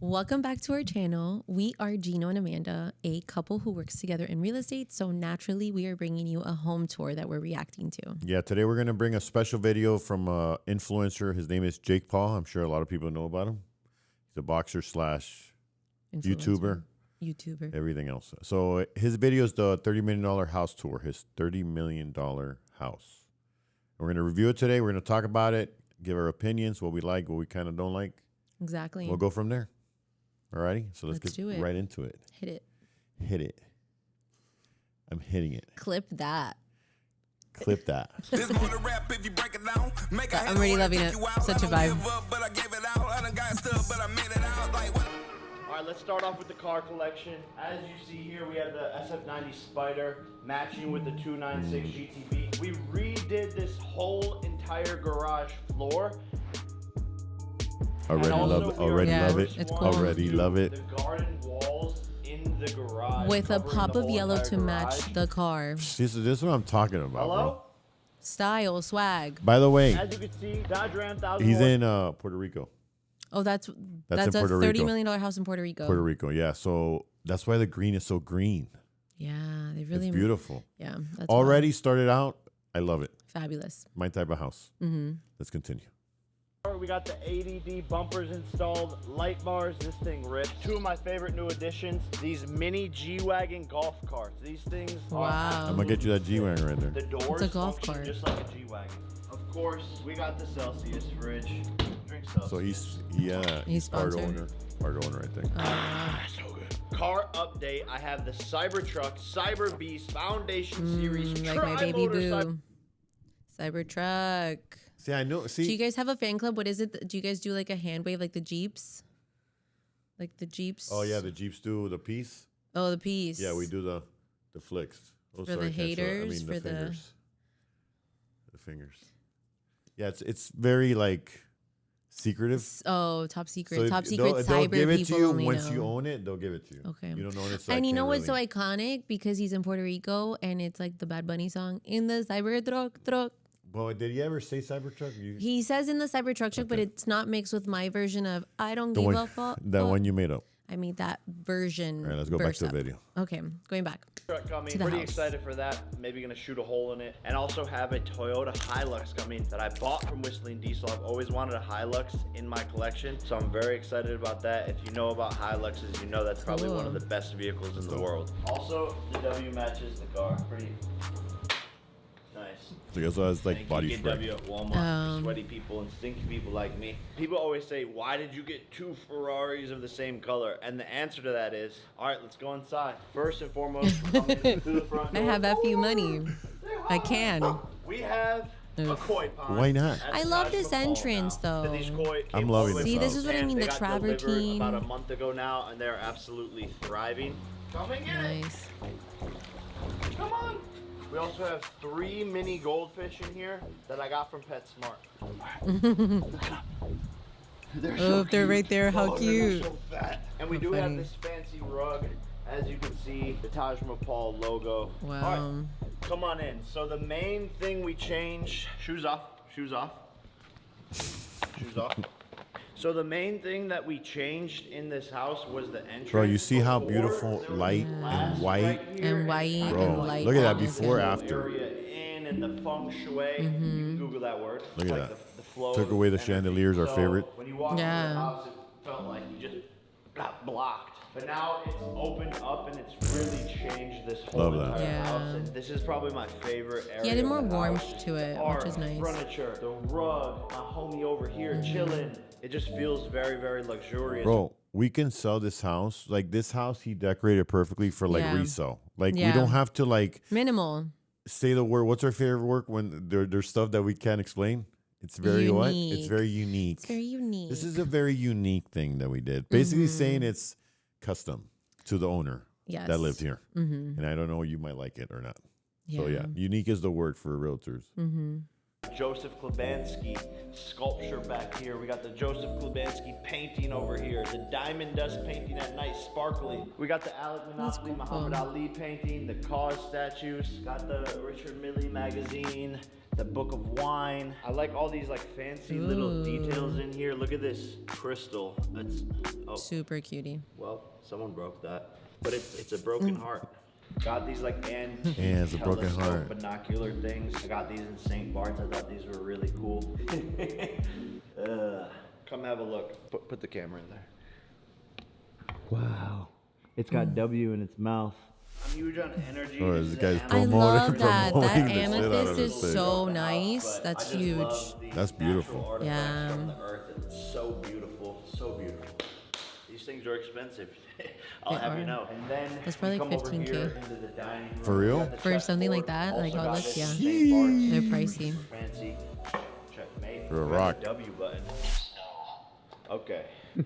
Welcome back to our channel. We are Gino and Amanda, a couple who works together in real estate. So naturally, we are bringing you a home tour that we're reacting to. Yeah, today we're going to bring a special video from an influencer. His name is Jake Paul. I'm sure a lot of people know about him. He's a boxer slash YouTuber, everything else. So his video is the $30 million house tour, his $30 million house. We're going to review it today. We're going to talk about it, give our opinions, what we like, what we kind of don't like. Exactly. We'll go from there. Alrighty, so let's get do it. right into it. Hit it. Hit it. I'm hitting it. Clip that. Clip that. I'm already loving it. Such a vibe. All right, let's start off with the car collection. As you see here, we have the SF90 Spider matching with the 296 GTB. We redid this whole entire garage floor. Already love it. Already love it. It's cool. Already love it. The garden walls in the garage with a pop of yellow to match the car. This is what I'm talking about, Hello? bro. Style, swag. By the way, as you can see, Dodge Ram 1001. he's in Puerto Rico. Oh, that's in a Puerto $30 Rico. million house in Puerto Rico. Puerto Rico, yeah. So that's why the green is so green. Yeah, they really. It's beautiful. Yeah, that's Already started out. I love it. fabulous. My type of house. Let's continue. We got the ADD bumpers installed, light bars, this thing rips. Two of my favorite new additions, these mini G-Wagon golf carts. These things Wow. I'm going to get you that G-Wagon right there. The doors It's a golf function cart. just like a G-Wagon. Of course, we got the Celsius fridge. Drink Celsius. So he's He's part sponsored. owner. Part owner, I think. So good. Car update, I have the Cybertruck Cyber Beast Foundation Series. Like my baby Tri-motor boo. Cybertruck. See, I know. See, Do you guys have a fan club? What is it? Do you guys do like a hand wave like the Jeeps? Like the Jeeps? oh, yeah, the Jeeps do the piece. Oh, the piece. Yeah, we do the flicks. Oh, For sorry, the can't show it. haters, for the- fingers. The fingers. Yeah, it's very, like, secretive. Oh, top secret. So Top if- secret they'll cyber give it people to you only once know. you own it. They'll give it to you. Okay. You don't own it, so And I you know can't what's so really- iconic? Because he's in Puerto Rico and it's like the Bad Bunny song, in the Cybertruck. Well, did he ever say Cybertruck? He says in the Cybertruck truck, but it's not mixed with my version of I don't the give one, a fuck. that one you made up. I made that version. All right, let's go back burst to the up. video. Okay, going back. Truck coming. To the Pretty house. excited for that. Maybe gonna shoot a hole in it. And also have a Toyota Hilux coming that I bought from Whistling Diesel. I've always wanted a Hilux in my collection, so I'm very excited about that. If you know about Hiluxes, you know that's probably one of the best vehicles in the world. Also, the W matches the car. Pretty nice. So he also has, like, And body you get spray. W at Walmart for sweaty people and stinky people like me. People always say, why did you get two Ferraris of the same color? And the answer to that is, all right, let's go inside. First and foremost, we're coming to the front I door. have FU money. I can. We have a koi pond. Why not? at I love Taj this Mahal entrance, now. though. And these koi I'm came loving all the way this See, this house. is what I and mean, they the got delivered travertine. about a month ago now, and they're absolutely thriving. Come and get it. Nice. Come on. We also have 3 mini goldfish in here that I got from PetSmart. They're Oh, they're cute. right there. How Oh, they're cute. so fat. And we How do have funny. this fancy rug. As you can see, the Taj Mahal logo. Wow. All right, come on in. So the main thing we changed, shoes off, shoes off, shoes off. So the main thing that we changed in this house was the entrance. Bro, you see how Before, beautiful there was light glass and white? right here, And white Bro, and light. look at that on this before, guy. after. area in and the feng shui. You can Google that word. Look at Like that. The flow Took of away the energy. chandeliers, our So favorite. When you walk Yeah. into the house, it felt like you just got blocked. But now it's opened up and it's really changed this whole Love that. entire Yeah. house. And this is probably my favorite area. He added of more the warmth house. to it, The which art, is nice. Furniture, the rug, my homie over here chilling. It just feels very, very luxurious. Bro, we can sell this house. Like, this house, he decorated perfectly for, like, Yeah. resale. Like, Yeah. we don't have to, like, Minimal. say the word. What's our favorite word when there's stuff that we can't explain? It's very what? It's Unique. very unique. It's very unique. This is a very unique thing that we did. Basically saying it's custom to the owner yes. that lived here. And I don't know, you might like it or not. Yeah. So, yeah, unique is the word for realtors. Joseph Klebanski sculpture back here. We got the Joseph Klebanski painting over here. The diamond dust painting at night, sparkly. We got the Alec Monopoly, cool. Muhammad Ali painting, the Cause statues. Got the Richard Mille magazine, the Book of Wine. I like all these like fancy little details in here. Look at this crystal. That's super cutie. Well, someone broke that, but it's a broken heart. Got these like it's a broken heart. Binocular things. I got these in St. Bart's. I thought these were really cool. Come have a look. Put the camera in there. Wow. It's got W in its mouth. I'm huge on energy. Oh, this guy's I love that. That promoting the shit out of amethyst this is thing. so nice. That's huge. That's beautiful. Yeah. From the earth. It's so beautiful. So beautiful. These things are expensive. I'll have you know. And then that's probably like 15K. For real? For something like that, like all this, yeah. They're pricey. Fancy. Checkmate. For a rock. W button. Okay. I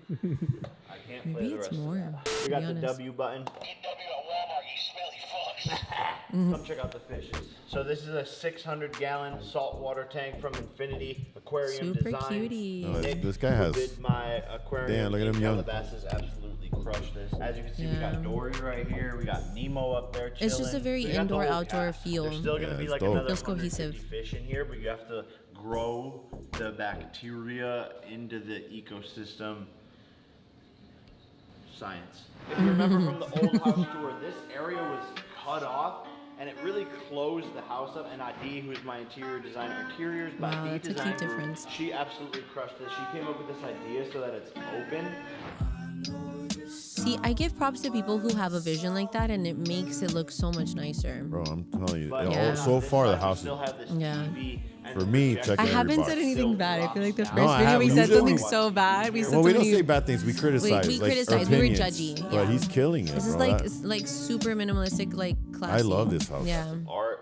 can't play Maybe the it's rest more. of that. We got the W button. Come check out the fishes. So this is a 600-gallon saltwater tank from Infinity Aquarium Super Designs. cutie. Oh, this guy has. Did my aquarium. Damn, look at him young. Calabasas absolutely crushed this. As you can see, we got Dory right here. We got Nemo up there chilling. It's just a very We got the whole indoor-outdoor cast. feel. There's still gonna be it's like dope. another Feels cohesive. 150 fish in here, but you have to grow the bacteria into the ecosystem. Science. If you remember from the old house tour, this area was cut off and it really closed the house up. And ID, who's my interior designer, interiors by Wow, D that's a Design cute Group, difference. she absolutely crushed this. She came up with this idea so that it's open. See, I give props to people who have a vision like that, and it makes it look so much nicer. Bro, I'm telling you. But Yeah. So far, the house is. still have this Yeah. TV and For me, projector. check I every haven't box. said anything bad. I feel like the first No, I video we haven't. said Usually- something so bad. We said Well, we don't something say bad things. We criticize. we like, criticize. We were opinions. judgy, But yeah. he's killing it. This is bro. like That- it's like super minimalistic, like classy. I love this house. Yeah. Art.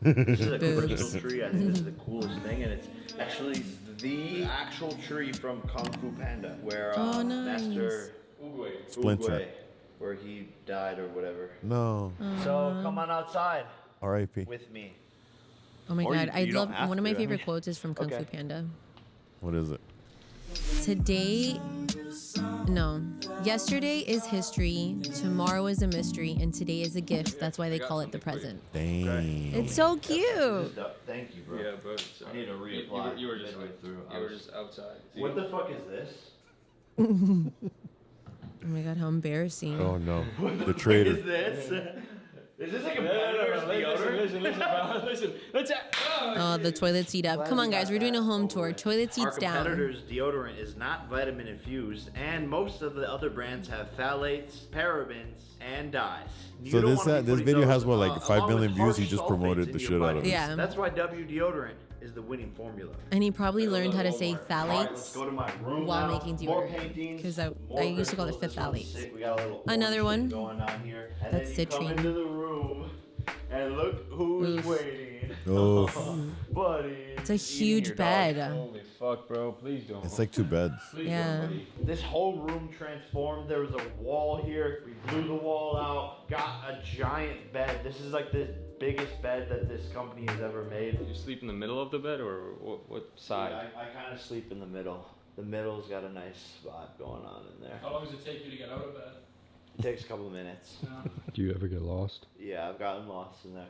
This is a Boobs. crystal tree. I think this is the coolest thing, and it's actually the actual tree from Kung Fu Panda, where Oh, nice. Master Splinter. Oogway, where he died or whatever. No. So come on outside R.I.P. with me. Oh my Or god, you I don't love have one of my to, I favorite mean- quotes is from Kung Fu Okay. Panda. What is it? Yesterday is history, tomorrow is a mystery, and today is a gift. That's why they call it the present. Dang. It's so cute. Thank you, bro. Yeah, bro. I need to reapply. You were just midway through. You were just outside. What the fuck is this? Oh my god, how embarrassing. Oh no. The What is traitor. this? Is this like a competitor's deodorant? Listen, bro. Listen. Let's. Oh, the toilet seat up. Come on, guys, we're doing a home tour. Toilet Our seats down. competitor's deodorant is not vitamin infused, and most of the other brands have phthalates, parabens, and dyes. You So don't this wanna be this putting video those, has what, like 5 along with million views? He harsh just sulfates promoted in the your shit out of body. it. Yeah. That's why W deodorant is the winning formula. And he probably learned how to say All right, let's phthalates. go to my room while now. making More deodorant, paintings, 'cause I more used to call it crystals. This one's phthalates. sick. We got a little Another orange one. shit going on here. And That's then you come citrine. into the room, and look who's Oof. waiting. Oof. Buddy. It's a Eating huge your dog. bed. Holy fuck, bro. Please don't. It's like 2 beds. Please Yeah. don't, buddy. This whole room transformed. There was a wall here. We blew the wall out. Got a giant bed. This is like the biggest bed that this company has ever made. You sleep in the middle of the bed or what side? I kind of sleep in the middle. The middle's got a nice spot going on in there. How long does it take you to get out of bed? It takes a couple of minutes. Do you ever get lost? Yeah, I've gotten lost in there.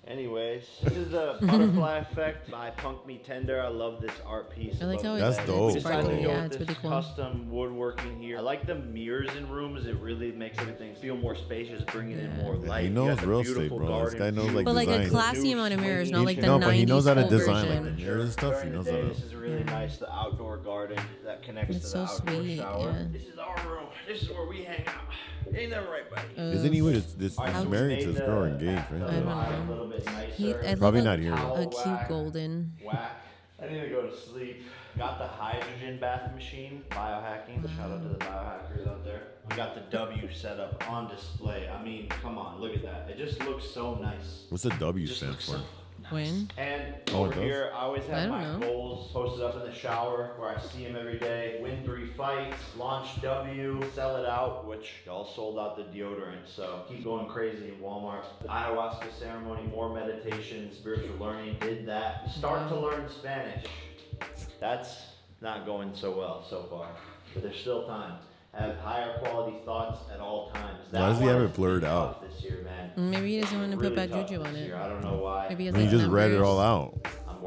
Anyways, this is the Butterfly Effect by Punk Me Tender. I love this art piece. I like how That's it's dope. it's Decided to sparkly. go Yeah, with it's this really cool. Custom woodworking here. I like the mirrors in rooms. It really makes everything feel more spacious, bringing in more Yeah, light. he You knows got the real estate, beautiful bro. This garden guy knows, view. like, But like a design. classy amount of mirrors, not like the No, 90s but he knows how to full design version. like the mirrors and stuff. He During knows the how day, to. this is really nice. The outdoor garden that connects It's to the so outdoor sweet, shower. yeah. This is our room. This is where we hang out. Ain't that right, buddy? Isn't he with this Alright, so we married made to this the- girl or engaged, the right? I don't vibe know. A little bit nicer. I Probably love not here, though. A cute golden. Whack. I need to go to sleep. Got the hydrogen bath machine, biohacking. Shout out to the biohackers out there. We got the W set up on display. I mean, come on, look at that. It just looks so nice. What's the W Just stand looks for? so nice. When? And Oh, it over does? here, I always I have don't my know. goals posted up in the shower where I see them every day. Win 3 fights, launch W, sell it out, which y'all sold out the deodorant, so keep going crazy in Walmart. The ayahuasca ceremony, more meditation, spiritual learning, did that. Start to learn Spanish. That's not going so well so far, but there's still time. Have higher quality thoughts at all times. Why does he one have has it blurred been out? tough this year, man. Maybe he doesn't want to Really put bad tough juju on this it. year. I don't know why. Maybe he has He like just numbers. read it all out.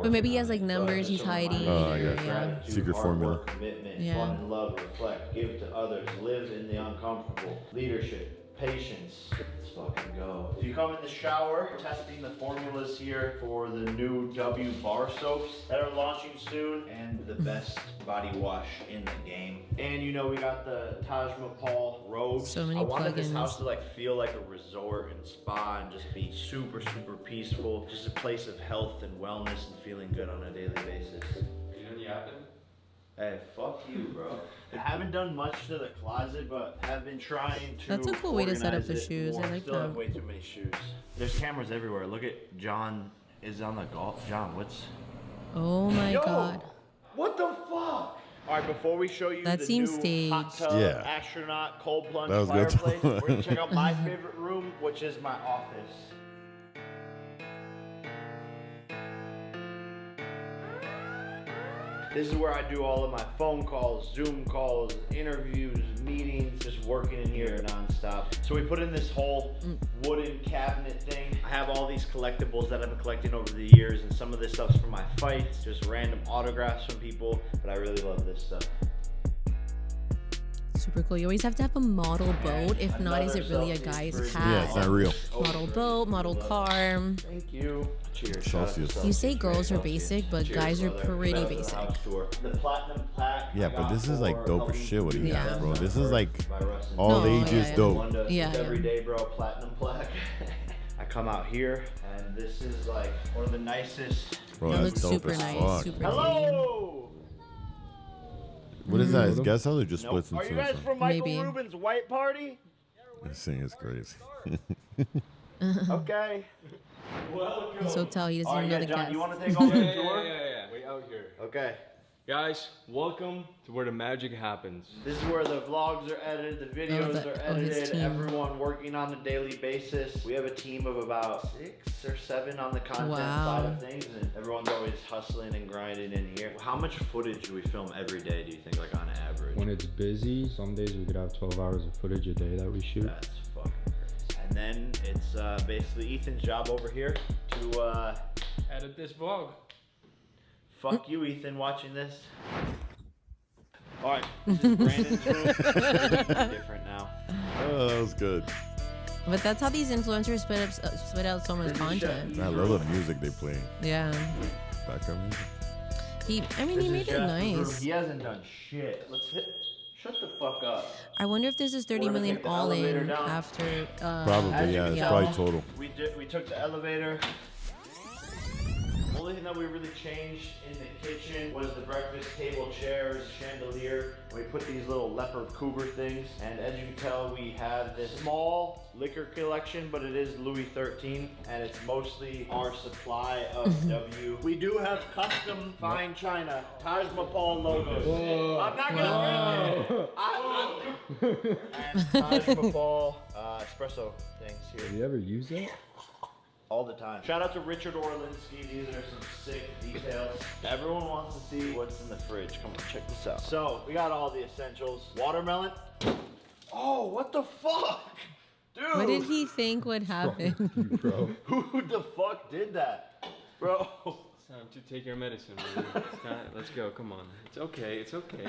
But maybe he has like numbers he's hiding. Oh, I or, guess. yeah. Secret hard formula. work, commitment, Yeah. fun and love, reflect, give to others, live in the uncomfortable, leadership, patience. Let's fucking go. If you come in the shower, we're testing the formulas here for the new W bar soaps that are launching soon, and the best body wash in the game. And you know we got the Taj Mahal robes. So many I wanted this plugins. house to like feel like a resort and spa and just be super, super peaceful. Just a place of health and wellness and feeling good on a daily basis. You know yapping? Hey, fuck you, bro. I haven't done much to the closet, but have been trying to. That's a cool way to set up organize the it shoes. I more. like Still have that. way too many shoes. There's cameras everywhere. Look at John is on the golf. John, what's? Oh my Yo, god. what the fuck? All right, before we show you That the seems new hot staged. tub, Yeah. astronaut, cold plunge That was good. fireplace, we're gonna check out my favorite room, which is my office. This is where I do all of my phone calls, Zoom calls, interviews, meetings, just working in here nonstop. So we put in this whole wooden cabinet thing. I have all these collectibles that I've been collecting over the years, and some of this stuff's from my fights, just random autographs from people, but I really love this stuff. Super cool. You always have to have a model boat. If not, is it really a Another guy's selfie hat? Yeah, it's not real. Model boat, model car. Thank you. Cheers. Celsius. You say girls are basic, but guys are pretty basic. The platinum plaque. Yeah, but this is like dope as shit what he Yeah. has, bro. This is like all No, ages yeah. dope. Yeah, Every yeah. day, bro. Platinum plaque. I come out here, and this is like one of the nicest. Bro, That that's looks dope super as nice. fuck. Super clean. Hello. What is that? His guest house or just splits Are into you guys something? from Michael Maybe. Rubin's white party? This thing is crazy. Okay. He's so tall, he doesn't All right, even know yeah, the John, guest. you want to take over the Yeah, tour? yeah. We out here. Okay. Guys, welcome to where the magic happens. This is where the vlogs are edited, the videos are his edited, team. everyone working on a daily basis. We have a team of about 6 or 7 on the content Wow. side of things, and everyone's always hustling and grinding in here. How much footage do we film every day, do you think, like on average? When it's busy, some days we could have 12 hours of footage a day that we shoot. That's fucking crazy. And then it's basically Ethan's job over here to Edit this vlog. fuck you, Ethan, watching this. All right, this is Brandon's room. Different now. Oh, that was good. But that's how these influencers spit out so much content. I love the music they play. Yeah. Background music. He This made is it Jasper's room. nice. He hasn't done shit. Let's hit. Shut the fuck up. I wonder if this is 30 We're gonna million take the all elevator in down. after. As Probably, you yeah. can It's tell, probably total. We took the elevator. The only thing that we really changed in the kitchen was the breakfast table, chairs, chandelier. We put these little leopard cougar things, and as you can tell, we have this small liquor collection, but it is Louis XIII, and it's mostly our supply of W. We do have custom fine china, Taj Mahal logos. Whoa. I'm not gonna bring it. And Taj Mahal espresso things here. Have you ever used that? All the time. Shout out to Richard Orlinsky. These are some sick details. Everyone wants to see what's in the fridge. Come on, check this out. So, we got all the essentials. Watermelon. Oh, what the fuck? Dude. What did he think would happen? You bro. Who the fuck did that? Bro. It's time to take your medicine, man. It's time. Let's go. Come on. It's okay. It's okay.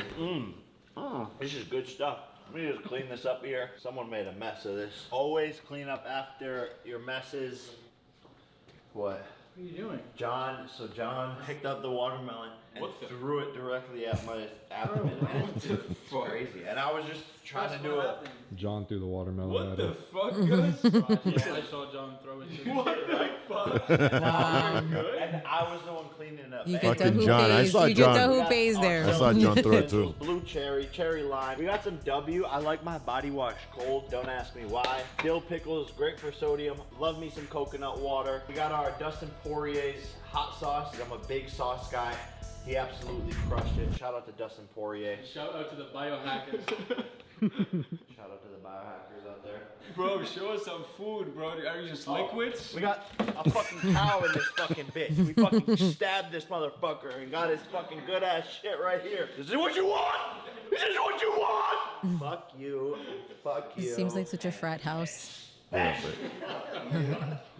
This is good stuff. Let me just clean this up here. Someone made a mess of this. Always clean up after your messes. What? What are you doing? John picked up the watermelon and threw it directly at my abdomen. It's crazy. And I was just trying to do it. John threw the watermelon What at the him. fuck, Gus? I saw John throw it too. What the fuck? And I was the one cleaning it up. You can tell Fucking who John. I pays. saw You can tell John. who pays there. I saw John throw it too. Blue cherry lime. We got some W. I like my body wash cold. Don't ask me why. Dill pickles, great for sodium. Love me some coconut water. We got our Dustin Poirier's hot sauce. I'm a big sauce guy. He absolutely crushed it. Shout out to Dustin Poirier. Shout out to the biohackers. Shout out to the biohackers out there. Bro, show us some food, bro. Are you just liquids? We got a fucking cow in this fucking bitch. We fucking stabbed this motherfucker and got his fucking good ass shit right here. This is what you want! This is what you want! Fuck you. Fuck you. It seems like such a frat house.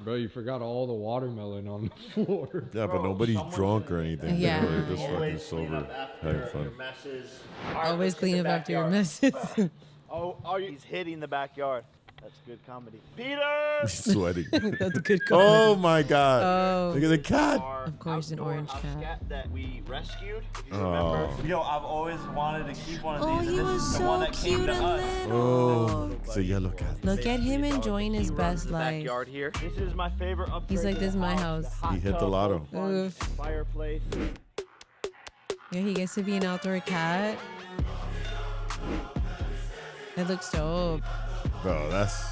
Bro, you forgot all the watermelon on the floor. Yeah, but nobody's drunk or anything. Yeah. They're just fucking Always clean sober, up after having your fun. messes. All right, Always let's clean hit up the after your backyard. messes. Oh, he's hitting the backyard. That's good comedy. Peter! He's sweating. That's good. Oh my God! Oh. Look at the cat. Our Of course, an outdoor orange house cat. that we rescued. If you Oh. remember. Yo, I've always wanted to keep one of Oh, these. he and this was is the so one that came cute to and us. little. Oh, it's a yellow cat. Look at him Basically, enjoying he his runs best the life. backyard here. This is my favorite upgrade. He's like, to "This is the my house. house." The hot He hit the tub, lotto. old plunge, Oof. and fireplace. Yeah, he gets to be an outdoor cat. It looks dope. Bro, that's.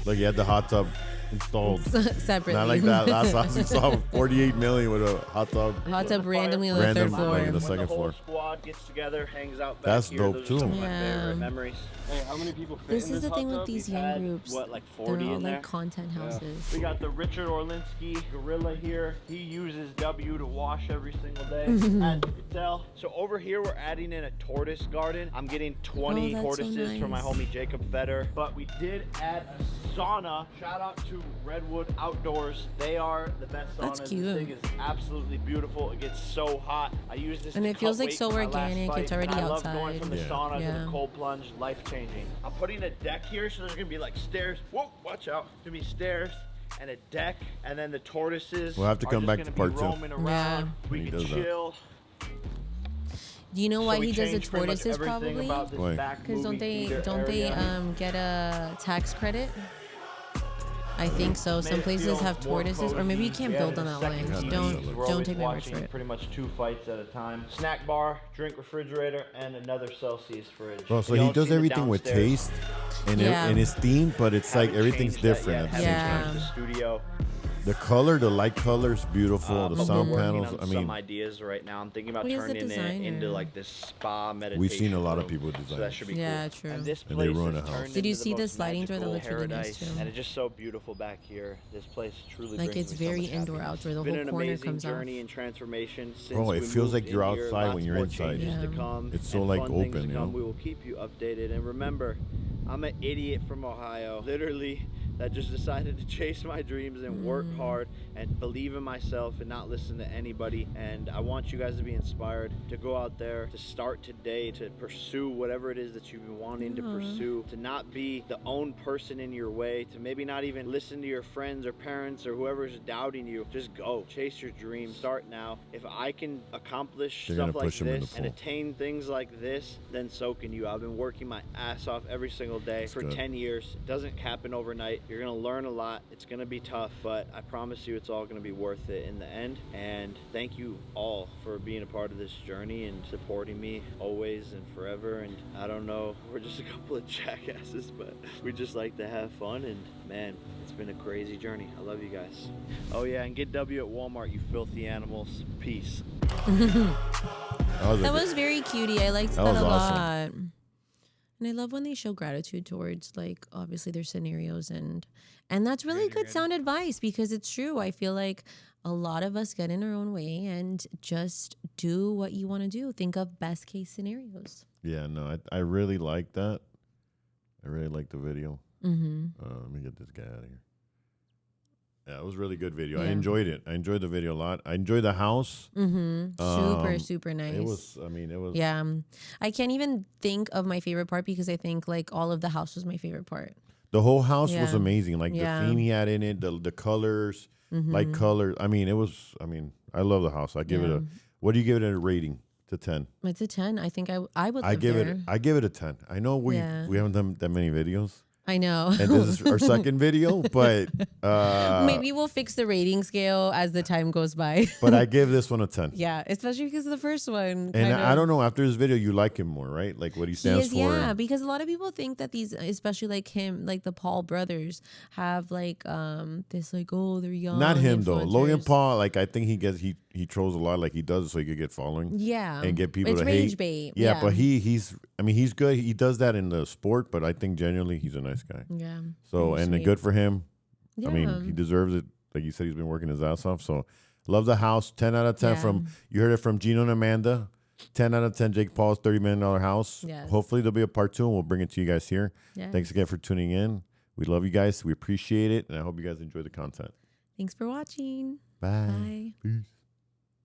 Look, he had the hot tub installed. Separately. Not like that last house we saw 48 million with a hot tub. Hot tub randomly on the Random, third floor. like in the When second the whole floor. squad gets together, hangs out back That's here. dope, Those too. are some of my Yeah. favorite memories. Hey, how many people fit This in is this the thing hot with tub? these We've young had, groups. what, like They're 40 all in there? like content houses. We got the Richard Orlinsky gorilla here. He uses W to wash every single day, as you can tell. So over here, we're adding in a tortoise garden. I'm getting 20 Oh, that's so tortoises from my nice. homie Jacob Fetter. But we did add a sauna. Shout out to Redwood Outdoors. They are the best That's saunas. cute. This thing is absolutely beautiful. It gets so hot. I use this And to it feels cut like weight so for my last organic. fight, It's already and I love going outside. from the Yeah. sauna to Yeah. the cold plunge. Life changing. I'm putting a deck here, so there's gonna be like stairs. Whoa, watch out. There's gonna be stairs and a deck, and then the tortoises. We'll have to are come just back gonna to part be two. roaming around. Yeah. We He can does that. chill. Do you know why So we he does the changed pretty much tortoises everything probably? about this Why? back Because don't movie they theater area. get a tax credit? I think so. Made Some it places feel have more tortoises, or maybe you cozy. can't We build added on a that second land. Yeah, TV. Don't- We're Don't always take my word watching for it. pretty much 2 fights at a time. Snack bar, drink refrigerator, and another Celsius fridge. Bro, so We he all does see the everything with downstairs. taste and, Yeah. and it's themed, but it's like Haven't everything's changed that different. yet. At the same Haven't Yeah. time. changed the studio. The color, the light color's beautiful. The But sound we're working panels. on I mean, some ideas right now. I'm thinking about Well, he's the turning it designer. into like this spa meditation. we've seen a lot of room. people So design. that should be Yeah, cool. true. And this And they place ruin has a house. turned Did you into see the most sliding door? That magical looks really nice, paradise, too. And it's just so beautiful back here. This place truly Like, brings it's me so very much indoor, happiness. outdoor. The It's been whole an corner amazing comes off. journey and transformation since Bro, it we feels moved like you're in here. outside when Lots you're more inside. changes to Yeah. come It's so, and like, fun things open, to you come. know? We will keep you updated. And remember, I'm an idiot from Ohio. Literally, that just decided to chase my dreams and work hard and believe in myself and not listen to anybody. And I want you guys to be inspired to go out there, to start today, to pursue whatever it is that you've been wanting to pursue, to not be the own person in your way, to maybe not even listen to your friends or parents or whoever's doubting you. Just go, chase your dreams, start now. If I can accomplish They're stuff gonna like push 'em in the this and pool. attain things like this, then so can you. I've been working my ass off every single day for good. 10 years. It doesn't happen overnight. You're gonna learn a lot. It's gonna be tough, but I promise you it's all gonna be worth it in the end. And thank you all for being a part of this journey and supporting me always and forever. And I don't know, we're just a couple of jackasses, but we just like to have fun. And man, it's been a crazy journey. I love you guys. Oh yeah, and get W at Walmart, you filthy animals. Peace. That was very cutie. I liked that, was a awesome. lot. And I love when they show gratitude towards, like, obviously their scenarios, and that's really good sound advice, because it's true. I feel like a lot of us get in our own way and just do what you want to do. Think of best case scenarios. Yeah, no, I really like that. I really like the video. Mm-hmm. Let me get this guy out of here. Yeah, it was a really good video. I Yeah. enjoyed it. I enjoyed the video a lot. I enjoyed the house. Mm-hmm. Super nice. It was, I mean, it was. Yeah. I can't even think of my favorite part, because I think, like, all of the house was my favorite part. The whole house was Yeah. amazing. Like Yeah. the theme he had in it, the colors, light colors. I mean, I love the house. I give it Yeah. a. What do you give it a rating to 10? It's a 10. I think I would I live give there. it. I give it a 10. I know we Yeah. haven't done that many videos, I know. and this is our second video, but Maybe we'll fix the rating scale as the time goes by. but I give this one a 10. Yeah, especially because of the first one. And I don't know, after this video, you like him more, right? Like what he He stands is, for. yeah, because a lot of people think that these, especially like him, like the Paul brothers, have like this like, oh, they're young. Not him though. Logan influencers. Paul, like I think he trolls a lot, like he does it so he could get following. Yeah, And get people it's to rage hate. bait. Yeah, but he's good. He does that in the sport, but I think genuinely he's a nice guy. Yeah. So very and sweet. good for him. Yeah. I mean, he deserves it. Like you said, he's been working his ass off. So love the house. 10 out of 10 Yeah. from, you heard it from Gino and Amanda. 10 out of 10 Jake Paul's $30 million house. Yes. Hopefully there'll be a part 2 and we'll bring it to you guys here. Yes. Thanks again for tuning in. We love you guys. We appreciate it. And I hope you guys enjoy the content. Thanks for watching. Bye. Bye. Peace.